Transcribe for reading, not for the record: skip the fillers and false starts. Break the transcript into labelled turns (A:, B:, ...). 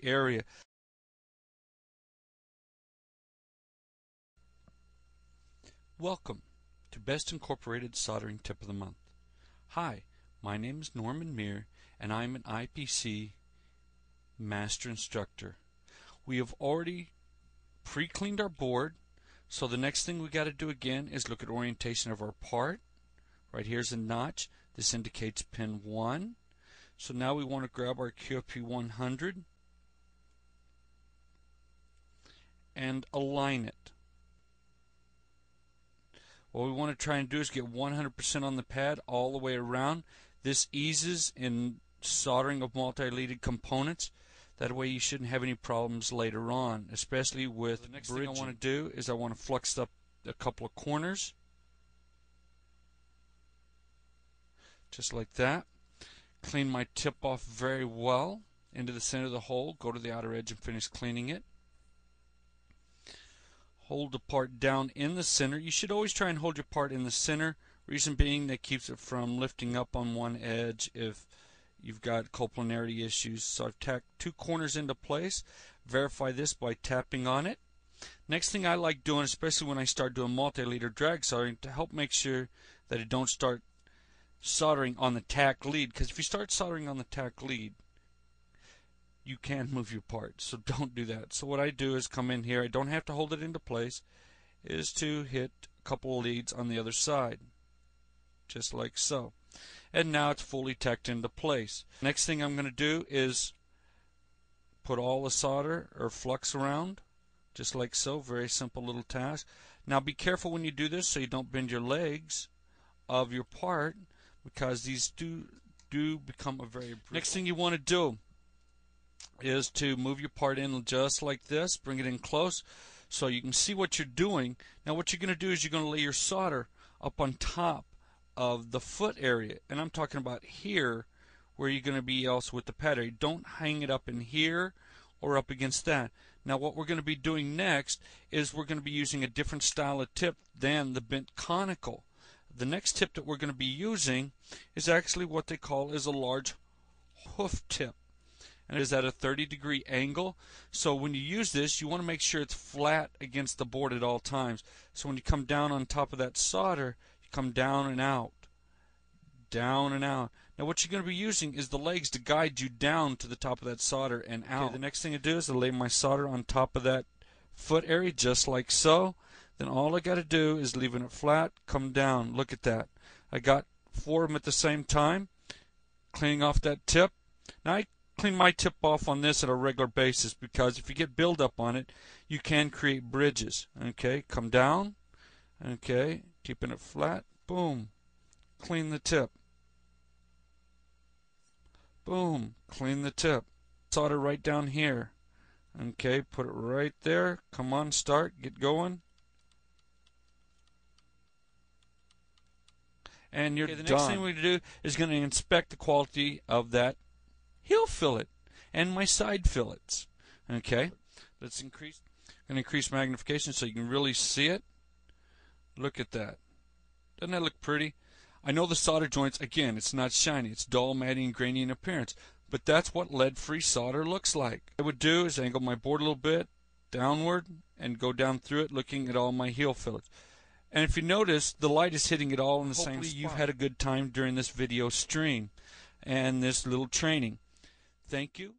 A: area. Welcome to Best Incorporated Soldering Tip of the Month. Hi, my name is Norman Meir and I'm an IPC Master Instructor. We have already pre-cleaned our board, so the next thing we got to do again is look at orientation of our part. Right here's a notch. This indicates pin 1. So now we want to grab our QFP 100 and align it. What we want to try and do is get 100% on the pad all the way around. This eases in soldering of multi-leaded components. That way you shouldn't have any problems later on, especially with the next bridging. Thing I want to do is I want to flux up a couple of corners. Just like that. Clean my tip off very well into the center of the hole. Go to the outer edge and finish cleaning it. Hold the part down in the center. You should always try and hold your part in the center. Reason being that keeps it from lifting up on one edge if you've got coplanarity issues. So I've tacked 2 corners into place. Verify this by tapping on it. Next thing I like doing, especially when I start doing multi-leader drag soldering, to help make sure that it don't start soldering on the tack lead, because if you start soldering on the tack lead, you can move your part, so don't do that. So what I do is come in here, I don't have to hold it into place, is to hit a couple of leads on the other side, just like so. And now it's fully tacked into place. Next thing I'm going to do is put all the solder or flux around, just like so. Very simple little task. Now be careful when you do this so you don't bend your legs of your part, because these do become a very brittle. Next thing you want to do is to move your part in just like this. Bring it in close so you can see what you're doing. Now what you're going to do is you're going to lay your solder up on top of the foot area, and I'm talking about here where you're going to be also with the pad area. Don't hang it up in here or up against that. Now what we're going to be doing next is we're going to be using a different style of tip than the bent conical. The next tip that we're going to be using is actually what they call is a large hoof tip, and it is at a 30-degree angle. So when you use this, you want to make sure it's flat against the board at all times. So when you come down on top of that solder, you come down and out, down and out. Now what you're going to be using is the legs to guide you down to the top of that solder and out. Okay, the next thing I do is I lay my solder on top of that foot area just like so. Then all I got to do is leaving it flat, come down. Look at that. I got 4 of them at the same time, cleaning off that tip. Now I clean my tip off on this at a regular basis, because if you get buildup on it, you can create bridges. Okay, come down. Okay, keeping it flat. Boom. Clean the tip. Boom. Clean the tip. Solder right down here. Okay, put it right there. Come on, start. Get going. And you're done. The next thing we're going to do is going to inspect the quality of that heel fillet and my side fillets. Okay, let's increase magnification so you can really see it. Look at that. Doesn't that look pretty? I know the solder joints, again, it's not shiny, it's dull, matty, and grainy in appearance, but that's what lead-free solder looks like. What I would do is angle my board a little bit downward and go down through it, looking at all my heel fillets. And if you notice, the light is hitting it all in the same spot. Hopefully you've had a good time during this video stream and this little training. Thank you.